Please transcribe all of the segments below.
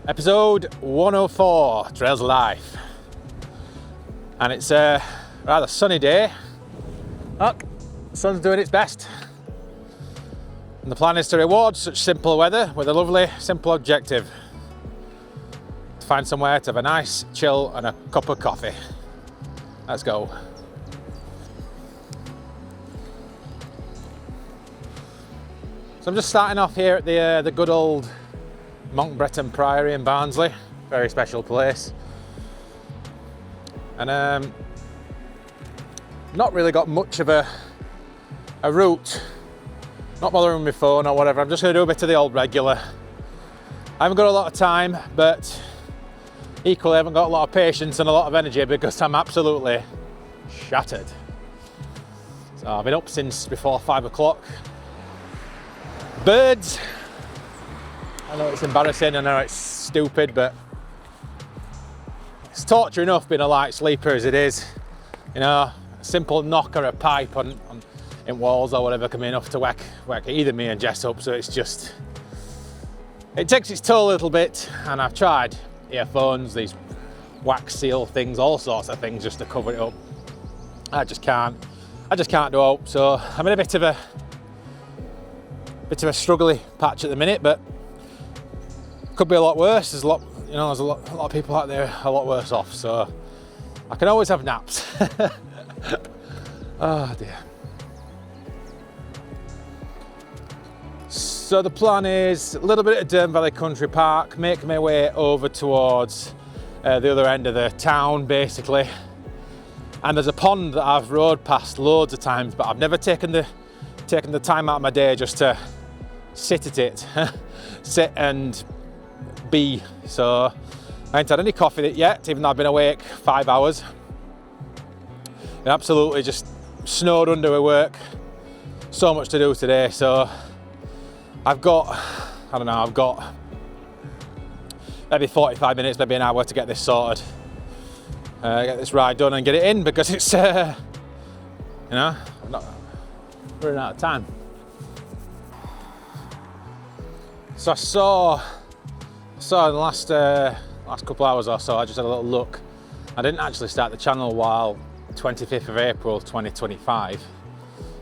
Episode 104, Trails of Life. And it's a rather sunny day. Oh, the sun's doing its best. And the plan is to reward such simple weather with a lovely, simple objective. To find somewhere to have a nice chill and a cup of coffee. Let's go. So I'm just starting off here at the good old Monkbretton Priory in Barnsley. Very special place. And not really got much of a route. Not bothering with my phone or whatever. I'm just going to do a bit of the old regular. I haven't got a lot of time, but equally I haven't got a lot of patience and a lot of energy because I'm absolutely shattered. So I've been up since before 5 o'clock. Birds. I know it's embarrassing, I know it's stupid, but it's torture enough being a light sleeper as it is. You know, a simple knock or a pipe in walls or whatever can be enough to whack either me and Jess up, so it's just, it takes its toll a little bit, and I've tried earphones, these wax seal things, all sorts of things just to cover it up. I just can't do it, so I'm in a bit of a struggly patch at the minute, but could be a lot worse. There's a lot of people out there a lot worse off, so I can always have naps. Oh dear. So the plan is a little bit at Dearne Valley Country Park, make my way over towards the other end of the town basically. And there's a pond that I've rode past loads of times, but I've never taken the time out of my day just to sit at it, sit and be. So I ain't had any coffee yet, even though I've been awake 5 hours. And absolutely just snowed under with work. So much to do today, so I've got maybe 45 minutes, maybe an hour to get this sorted. Get this ride done and get it in, because it's, I'm not running out of time. So I saw in the last couple of hours or so, I just had a little look. I didn't actually start the channel while 25th of April 2025,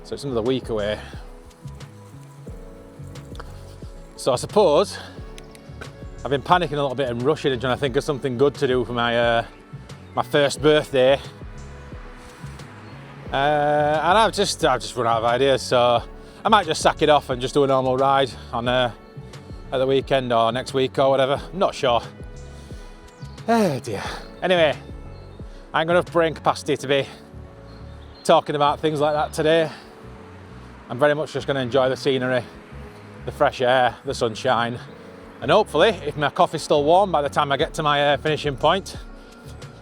so it's another week away. So I suppose I've been panicking a little bit and rushing and trying to think of something good to do for my first birthday, and I've just run out of ideas. So I might just sack it off and just do a normal ride on at the weekend or next week or whatever. I'm not sure. Oh dear. Anyway, I ain't got enough brain capacity to be talking about things like that today. I'm very much just going to enjoy the scenery, the fresh air, the sunshine, and hopefully, if my coffee's still warm by the time I get to my finishing point,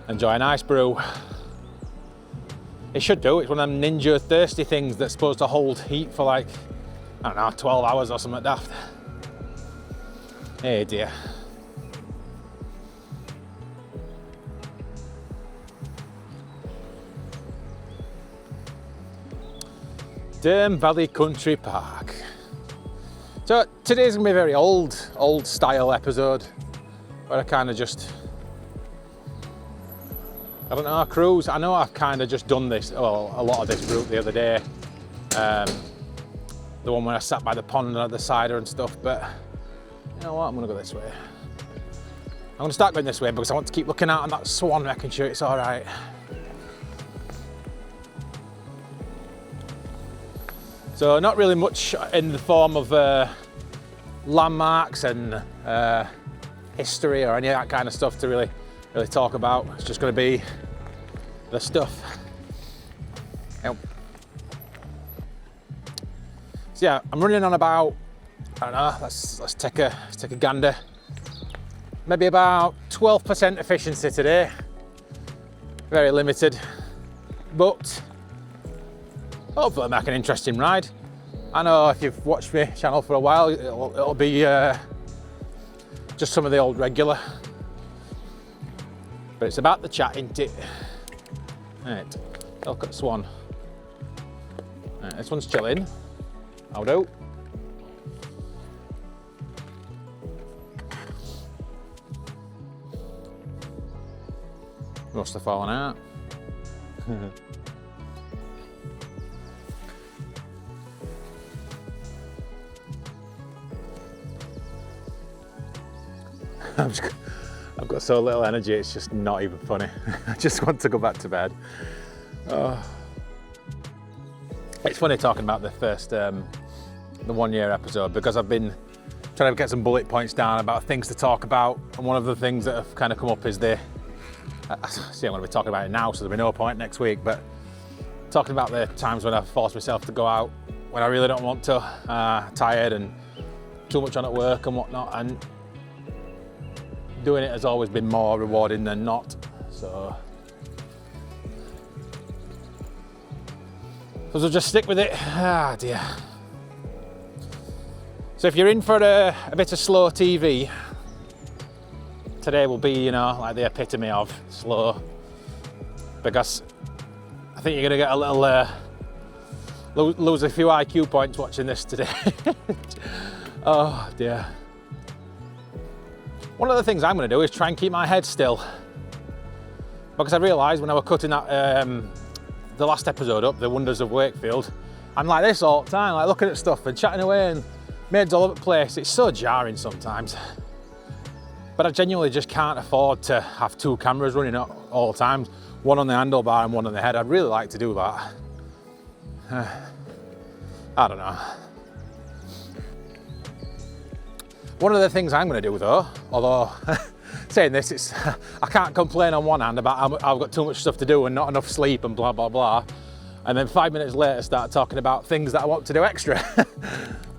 enjoy a nice brew. It should do. It's one of them Ninja thirsty things that's supposed to hold heat for like, I don't know, 12 hours or something daft. Hey dear. Dearne Valley Country Park. So today's gonna be a very old style episode, where I kind of just, I don't know, cruise. I know I've kind of just done this, well, a lot of this route the other day. The one where I sat by the pond and the cider and stuff, but you know what, I'm gonna go this way. I'm gonna start going this way because I want to keep looking out on that swan, making sure it's all right. So not really much in the form of landmarks and history or any of that kind of stuff to really talk about. It's just going to be the stuff. Yep. So yeah, I'm running on about, I don't know, let's take a gander. Maybe about 12% efficiency today. Very limited, but hopefully make an interesting ride. I know if you've watched my channel for a while, it'll be just some of the old regular. But it's about the chat, isn't it? Right, look at the swan. Right, this one's chilling. How do? Must have fallen out. I've got so little energy, it's just not even funny. I just want to go back to bed. It's funny talking about the first, the 1 year episode, because I've been trying to get some bullet points down about things to talk about, and one of the things that have kind of come up is see, I'm going to be talking about it now, so there'll be no point next week, but talking about the times when I've forced myself to go out when I really don't want to, tired and too much on at work and whatnot, and doing it has always been more rewarding than not. So we'll just stick with it. Ah dear. So if you're in for a bit of slow TV, today will be, you know, like the epitome of slow, because I think you're gonna get a little lose a few IQ points watching this today. Oh dear. One of the things I'm going to do is try and keep my head still, because I realised when I was cutting that the last episode up, The Wonders of Wakefield, I'm like this all the time, like looking at stuff and chatting away and maids all over the place. It's so jarring sometimes, but I genuinely just can't afford to have two cameras running all the time, one on the handlebar and one on the head. I'd really like to do that. I don't know. One of the things I'm going to do though, although saying this, I can't complain on one hand about I've got too much stuff to do and not enough sleep and blah blah blah, and then 5 minutes later start talking about things that I want to do extra.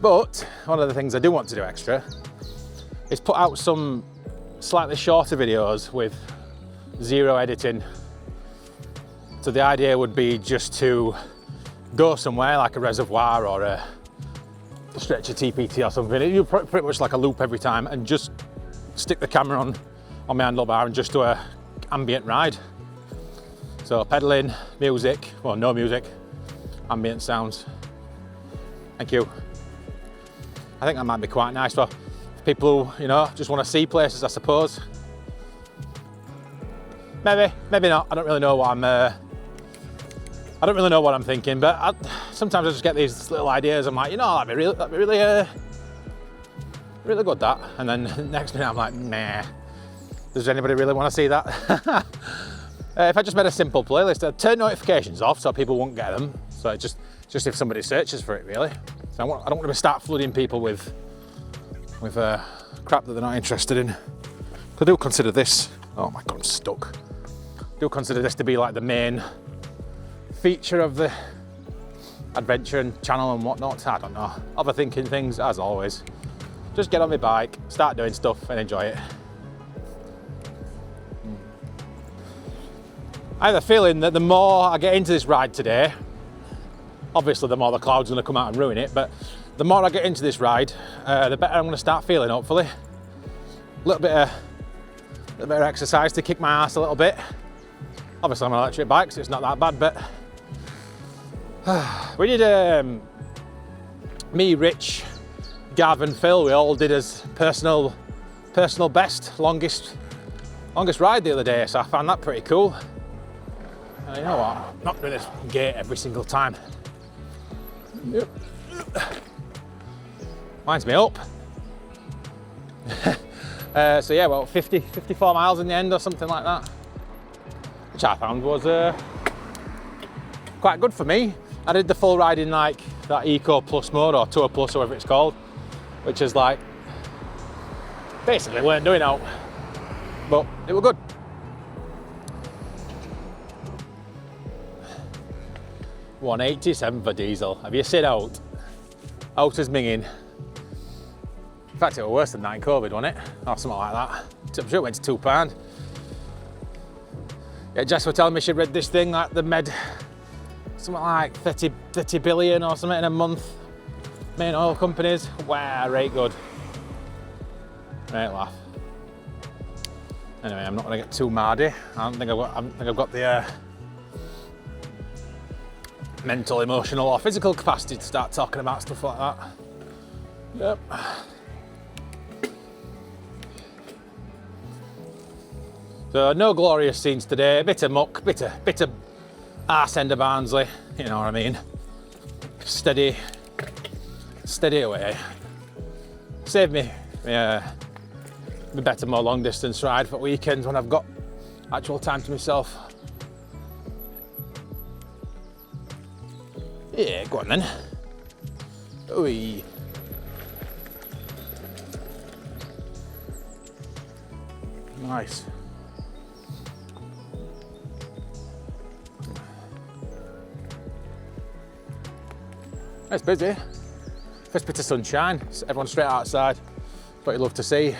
But one of the things I do want to do extra is put out some slightly shorter videos with zero editing. So the idea would be just to go somewhere like a reservoir or a stretch a TPT or something. You pretty much like a loop every time, and just stick the camera on my handlebar and just do a ambient ride. So pedaling, music, well no music, ambient sounds. Thank you. I think that might be quite nice for people who, you know, just want to see places, I suppose. Maybe not. I don't really know what I'm thinking, but sometimes I just get these little ideas. I'm like, you know, that'd be really good, that. And then next minute I'm like, nah, does anybody really want to see that? If I just made a simple playlist, I'd turn notifications off so people won't get them. So it just if somebody searches for it, really. So I don't want to start flooding people with crap that they're not interested in. I do consider this, oh my God, I'm stuck. I do consider this to be like the main feature of the adventure and channel and whatnot. I don't know, overthinking things as always. Just get on my bike, start doing stuff and enjoy it. I have a feeling that the more I get into this ride today, obviously the more the clouds are going to come out and ruin it, but the more I get into this ride, the better I'm going to start feeling, hopefully. A little bit of exercise to kick my ass a little bit. Obviously I'm on an electric bike, so it's not that bad, but we did, me, Rich, Gav and Phil, we all did as personal best, longest ride the other day, so I found that pretty cool. You know what, I'm not doing this gate every single time. Yep. Winds me up. So yeah, well, 54 miles in the end or something like that, which I found was quite good for me. I did the full ride in like that Eco Plus mode, or Tour Plus, or whatever it's called, which is like basically weren't doing out, but it was good. $187 for diesel. Have you seen out as minging? In fact, it was worse than that in COVID, wasn't it? Or something like that. I'm sure it went to £2. Yeah, Jess was telling me she read this thing like the Med, something like 30 billion or something in a month. Main oil companies. Wow, right good. Right laugh. Anyway, I'm not going to get too mardy. I don't think I've got the mental, emotional, or physical capacity to start talking about stuff like that. Yep. So no glorious scenes today, bit of muck, bit of arse end of Barnsley, you know what I mean. Steady away. Save me, be better, more long distance ride for weekends when I've got actual time to myself. Yeah, go on then. Oi. Nice. It's busy. First bit of sunshine. Everyone's straight outside. What you love to see.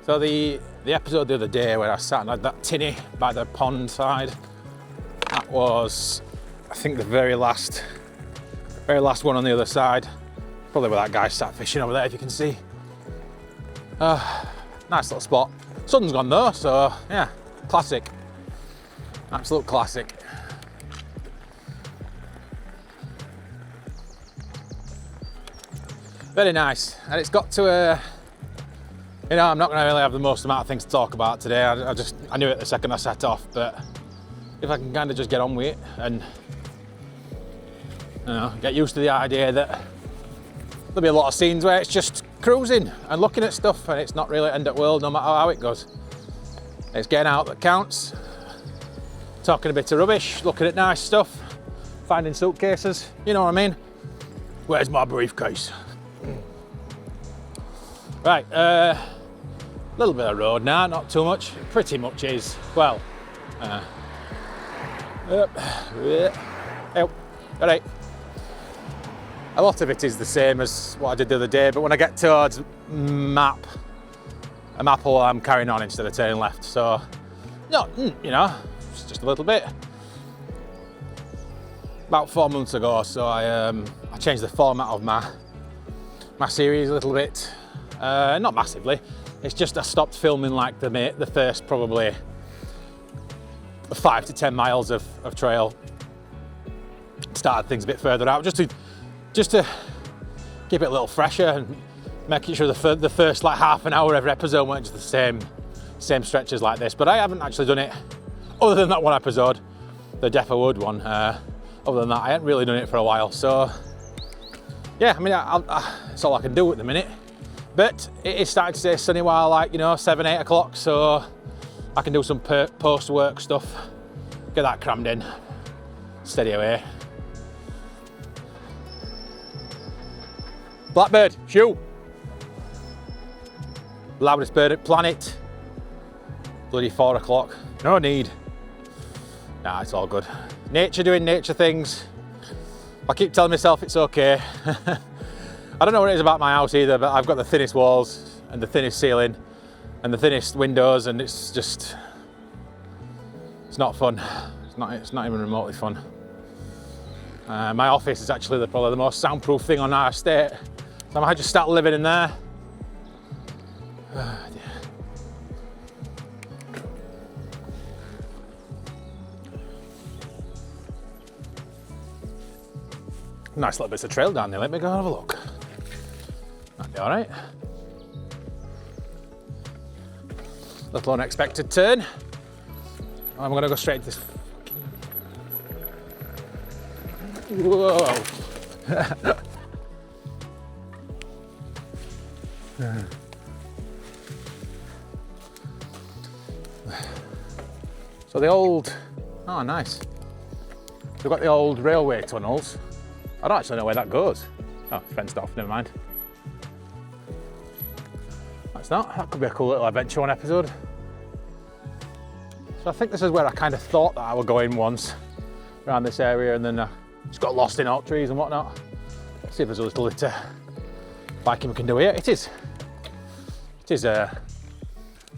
So the episode the other day where I sat and had that tinny by the pond side, that was, I think, the very last one on the other side. Probably where that guy sat fishing over there, if you can see. Nice little spot. Sun's gone though, so yeah, classic. Absolute classic. Very nice. And it's got to a, you know, I'm not going to really have the most amount of things to talk about today. I knew it the second I set off, but if I can kind of just get on with it and, you know, get used to the idea that there'll be a lot of scenes where it's just cruising and looking at stuff and it's not really end of world no matter how it goes. It's getting out that counts, talking a bit of rubbish, looking at nice stuff, finding suitcases, you know what I mean? Where's my briefcase? Right, a little bit of road now, not too much. Pretty much is, well, all right. A lot of it is the same as what I did the other day, but when I get towards a map hole, I'm carrying on instead of turning left. So, no, you know, it's just a little bit. About 4 months ago, so I changed the format of my series a little bit. Not massively. It's just I stopped filming like the first probably 5 to 10 miles of trail. Started things a bit further out, just to keep it a little fresher and making sure the first like half an hour every episode weren't just the same stretches like this. But I haven't actually done it other than that one episode, the Defa Wood one. Other than that, I haven't really done it for a while. So yeah, I mean, it's all I can do at the minute. But it is starting to stay sunny while, like, you know, 7, 8 o'clock, so I can do some post-work stuff, get that crammed in, steady away. Blackbird, shoo! Loudest bird at planet. Bloody 4 o'clock, no need. Nah, it's all good. Nature doing nature things. I keep telling myself it's okay. I don't know what it is about my house either, but I've got the thinnest walls and the thinnest ceiling and the thinnest windows, and it's not fun. It's not even remotely fun. My office is actually probably the most soundproof thing on our estate, so I might just start living in there. Oh, dear. Nice little bits of trail down there. Let me go have a look. That'd be all right. Little unexpected turn. I'm gonna go straight into this. Whoa. So the old, oh nice. We've got the old railway tunnels. I don't actually know where that goes. Oh, it's fenced off, never mind. That's not, that could be a cool little adventure one episode. So I think this is where I kind of thought that I were going once, around this area, and then I just got lost in oak trees and whatnot. Let's see if there's a little bit of biking we can do here. It is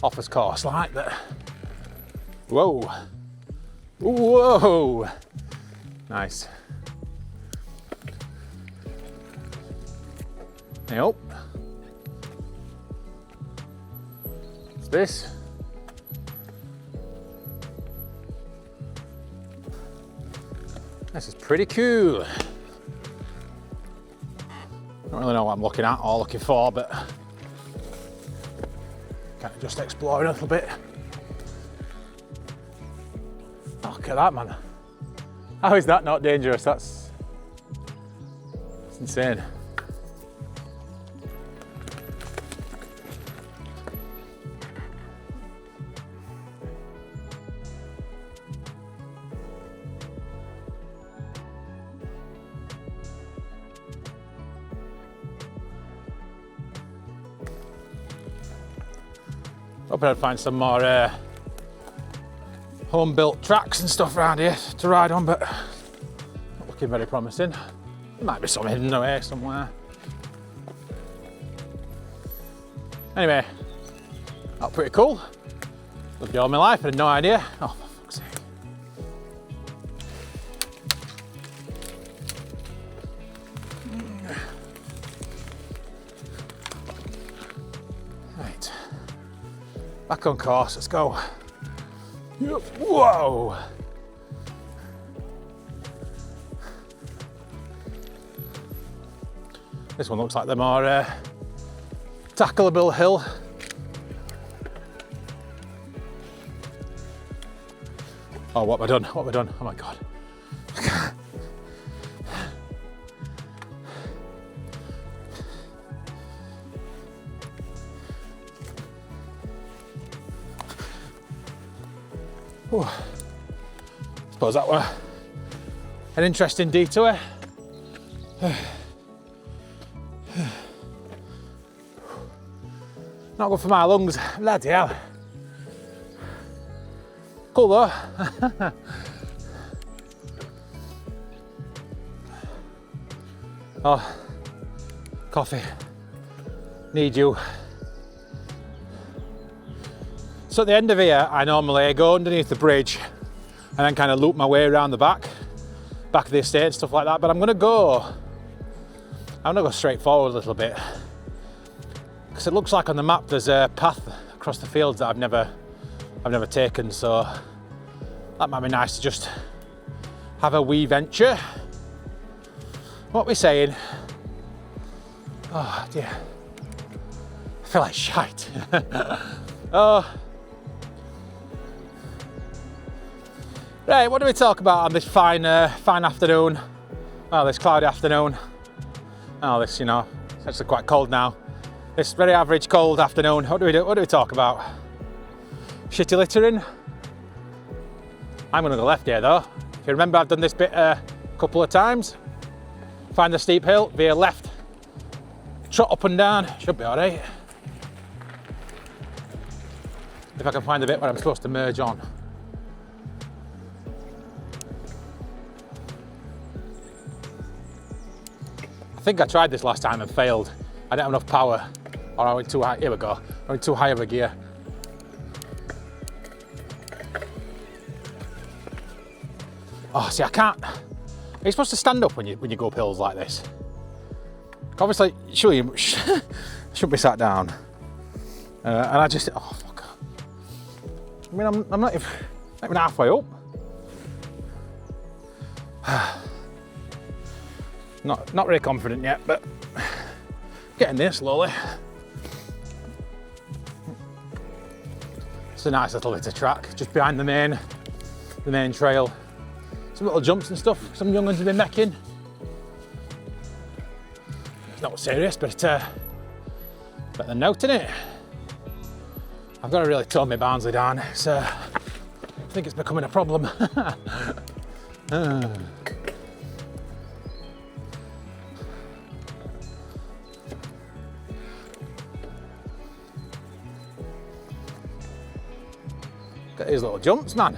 off course like that. Whoa. Whoa. Nice. Yep. What's this? This is pretty cool. really know what I'm looking at or looking for, but kind of just exploring a little bit. Oh, look at that, man. How is that not dangerous? That's insane. Hoping I'd find some more home-built tracks and stuff around here to ride on, but not looking very promising. There might be some hidden away somewhere. Anyway, that's pretty cool. Lived it all my life, I had no idea. Oh, for fuck's sake. Right. Back on course, let's go. Whoa! This one looks like the more tackleable hill. Oh, what have I done? What have I done? Oh my God. Ooh. Suppose that were an interesting detour. Not good for my lungs, bloody hell. Cool though. Oh, coffee. Need you. So at the end of here, I normally go underneath the bridge and then kind of loop my way around the back of the estate and stuff like that. But I'm gonna go straight forward a little bit because it looks like on the map there's a path across the fields that I've never taken. So that might be nice to just have a wee venture. What we saying? Oh dear, I feel like shite. Oh. Right, what do we talk about on this fine afternoon? Oh, this cloudy afternoon. Oh, this, you know, it's actually quite cold now. This very average cold afternoon. What do we do? What do we talk about? Shitty littering. I'm gonna go left here though. If you remember, I've done this bit a couple of times. Find the steep hill, veer left, trot up and down. Should be all right. If I can find the bit where I'm supposed to merge on. I think I tried this last time and failed. I didn't have enough power, or I went too high. Here we go. I went too high of a gear. Oh, see, I can't. Are you supposed to stand up when you go up hills like this? Obviously, surely you shouldn't be sat down. And I just, oh fuck. I mean, I'm not even halfway up. Not very confident yet, but getting there slowly. It's a nice little bit of track just behind the main trail. Some little jumps and stuff. Some young ones have been making. It's not serious, but better than noting it. I've got to really tone my Barnsley down. I think it's becoming a problem. Got these little jumps, man.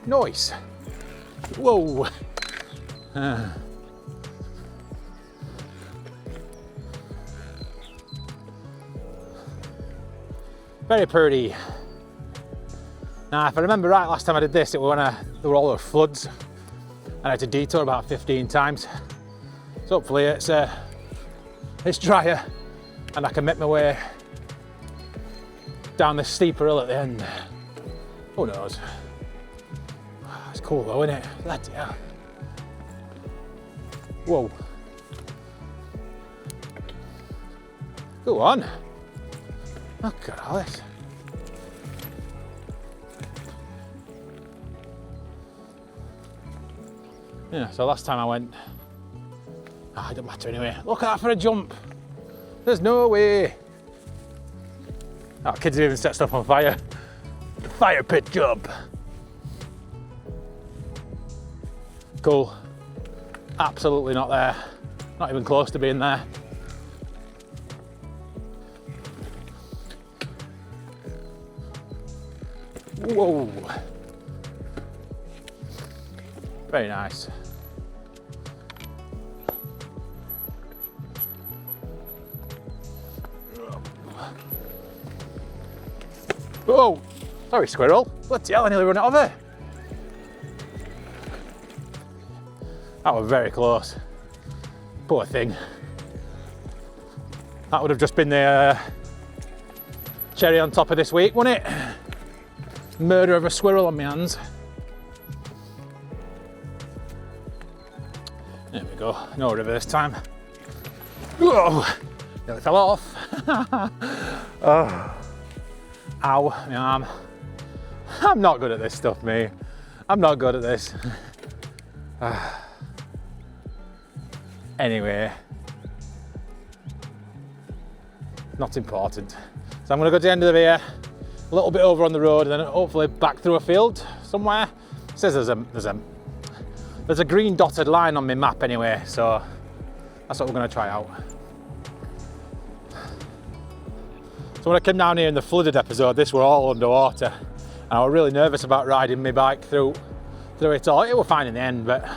Nice. Whoa. Very pretty. Now, if I remember right, last time I did this, it was when there were all those floods, and I had to detour about 15 times. So hopefully it's drier, and I can make my way down this steeper hill at the end. Who knows? It's cool though, isn't it? Bloody hell. Whoa. Go on. Look at all this. Yeah, so last time I went, it don't matter anyway. Look at that for a jump. There's no way. Oh, kids have even set stuff on fire. The fire pit jump. Cool. Absolutely not there. Not even close to being there. Whoa. Very nice. Oh, sorry squirrel. Bloody hell, I nearly run it over. That was very close. Poor thing. That would have just been the cherry on top of this week, wouldn't it? Murder of a squirrel on my hands. There we go, no river this time. Whoa, nearly fell off. Oh. Ow, my arm. I'm not good at this stuff, mate. I'm not good at this. Anyway, not important. So I'm gonna go to the end of the here, a little bit over on the road, and then hopefully back through a field somewhere. It says there's a green dotted line on my map anyway, so that's what we're gonna try out. So when I came down here in the flooded episode, this were all underwater, and I was really nervous about riding my bike through it all. It was fine in the end, but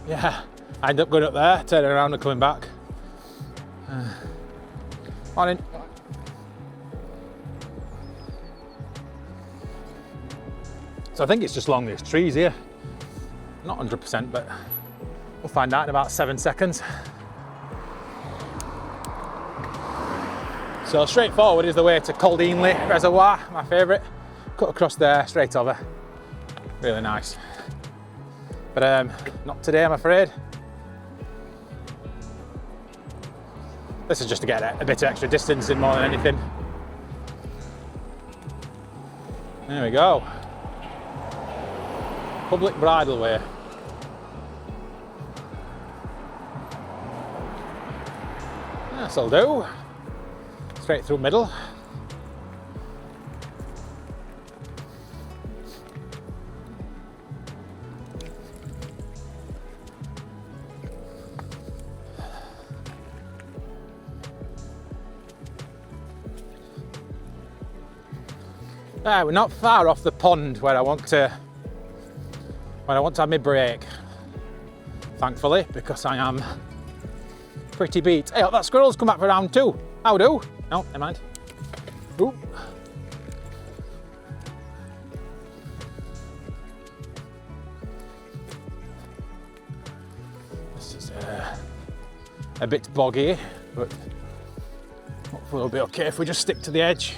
yeah, I ended up going up there, turning around and coming back. Morning. So I think it's just along these trees here. Not 100%, but we'll find out in about 7 seconds. So straightforward is the way to Caldinley Reservoir, my favourite. Cut across there, straight over. Really nice. But not today, I'm afraid. This is just to get a bit of extra distance in more than anything. There we go. Public bridleway. This'll do. Straight through middle. We're not far off the pond where I want to have my break. Thankfully, because I am pretty beat. Hey, that squirrel's come back for round 2. How do? No, never mind. Ooh. This is a bit boggy, but hopefully it'll be okay if we just stick to the edge.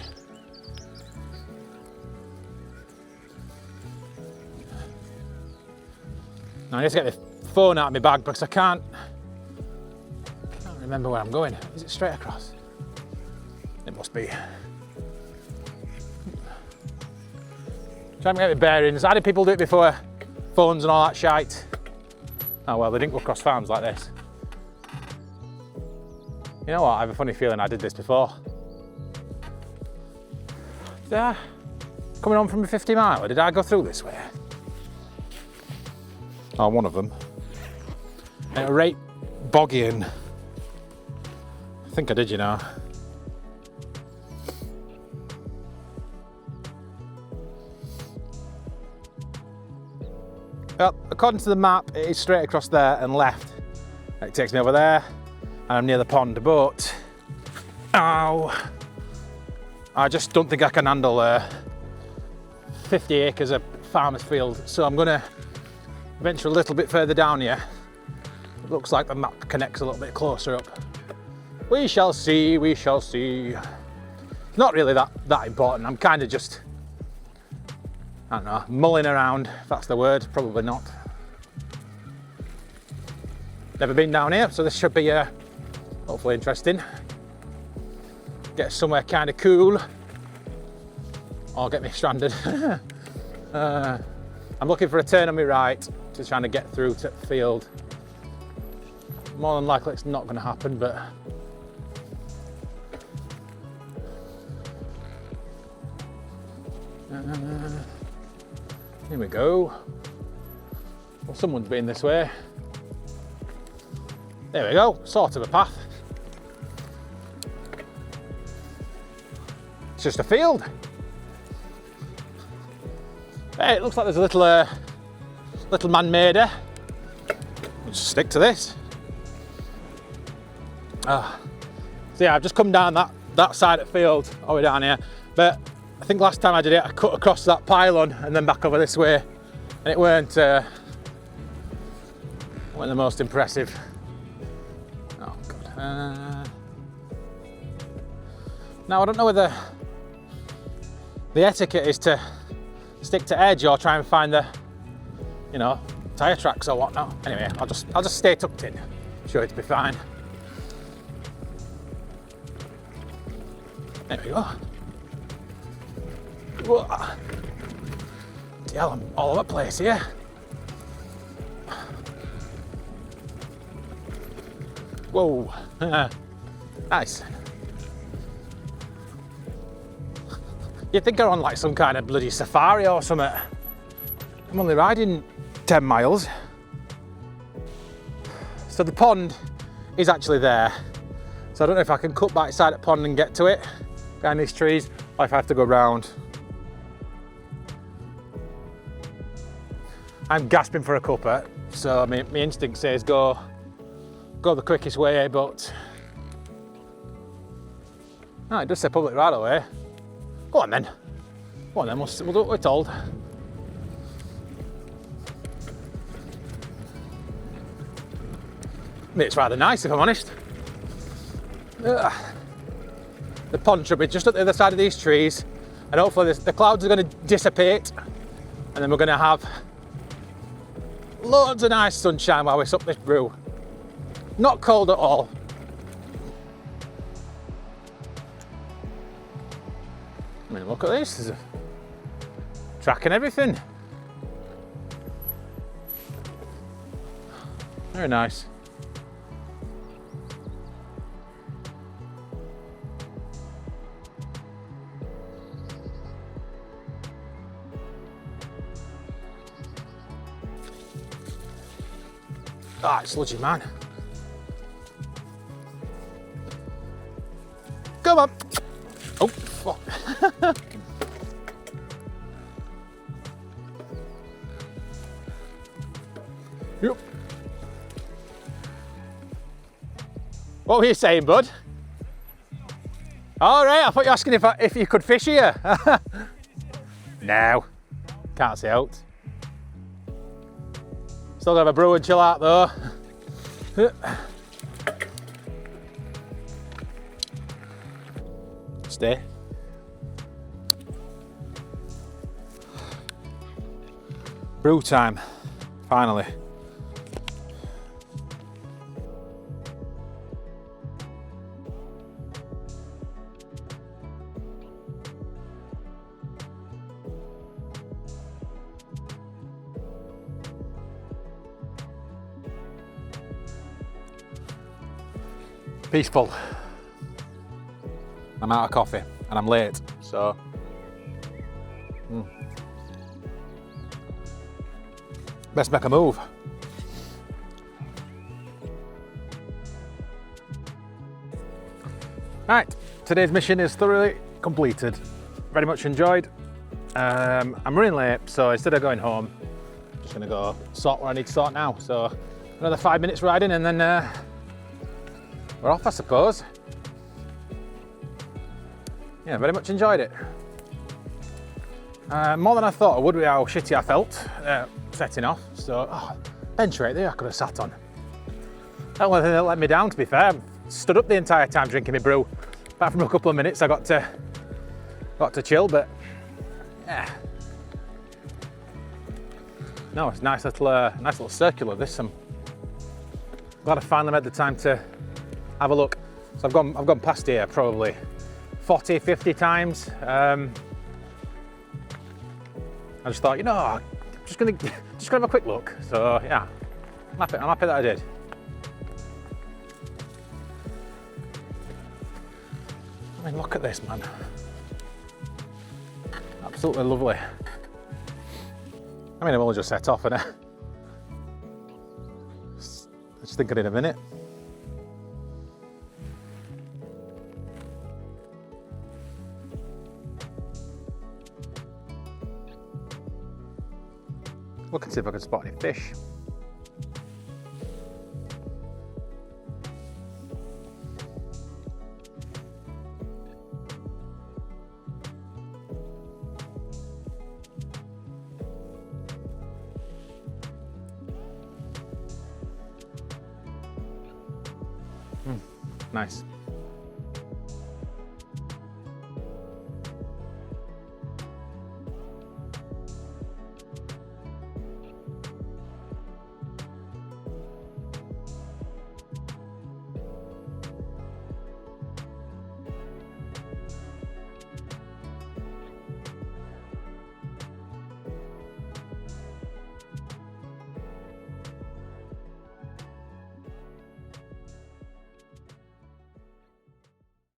Now I need to get the phone out of my bag because I can't remember where I'm going. Is it straight across? It must be. Trying to get my bearings. How did people do it before? Phones and all that shite. Oh well, they didn't go across farms like this. You know what? I have a funny feeling I did this before. Coming on from a 50 mile, or did I go through this way? Oh, one of them. And a right boggy in. I think I did, you know. Well, according to the map, it is straight across there and left. It takes me over there, and I'm near the pond, but ow! I just don't think I can handle 50 acres of farmer's field, so I'm gonna venture a little bit further down here. It looks like the map connects a little bit closer up. We shall see, we shall see. It's not really that important. I'm kind of just, I don't know, mulling around, if that's the word. Probably not. Never been down here, so this should be hopefully interesting. get somewhere kind of cool, or get me stranded. I'm looking for a turn on my right to trying to get through to the field. More than likely it's not going to happen, but here we go. Well, someone's been this way. There we go, sort of a path. It's just a field. Hey, it looks like there's a little man-made. We'll just stick to this. So yeah, I've just come down that side of the field, all the way down here. But I think last time I did it, I cut across that pylon and then back over this way, and it weren't the most impressive. Oh God. Now I don't know whether the etiquette is to stick to edge or try and find the, you know, tyre tracks or whatnot. Anyway, I'll just stay tucked in. I'm sure it'll be fine. There we go. Whoa. I'm all over the place here. Whoa. Nice. You'd think I'm on like some kind of bloody safari or something. I'm only riding 10 miles. So the pond is actually there. So I don't know if I can cut back side of the pond and get to it behind these trees, or if I have to go round. I'm gasping for a cuppa, so my instinct says go the quickest way, but no, it does say public right away. Go on then. Go on then, we'll do what we're told. I mean, it's rather nice if I'm honest. The pond should be just at the other side of these trees, and hopefully the clouds are going to dissipate, and then we're going to have loads of nice sunshine while we sup this brew. Not cold at all. I mean, look at this, there's a track and everything. Very nice. Ah, it's sludgy, man. Come on. Oh, fuck. Yep. What were you saying, bud? All right, I thought you were asking if you could fish here. No, can't see out. Still gonna have a brew and chill out though. Stay. Brew time, finally. Peaceful. I'm out of coffee and I'm late, so best make a move. Right, today's mission is thoroughly completed. Very much enjoyed. I'm running late, so instead of going home, I'm just gonna go sort what I need to sort now. So another 5 minutes riding and then we're off, I suppose. Yeah, very much enjoyed it. More than I thought I would with how shitty I felt setting off. So, bench right there I could have sat on. That one thing that let me down, to be fair. I stood up the entire time drinking my brew. Apart from a couple of minutes I got to chill, but yeah. No, it's a nice little circular this. I'm glad I finally made the time to have a look. So I've gone past here probably 40, 50 times. I just thought, you know, I'm just gonna have a quick look. So yeah, I'm happy that I did. I mean, look at this, man. Absolutely lovely. I mean, I've only just set off, and I just think I did a minute. Look and see if I can spot any fish. Nice.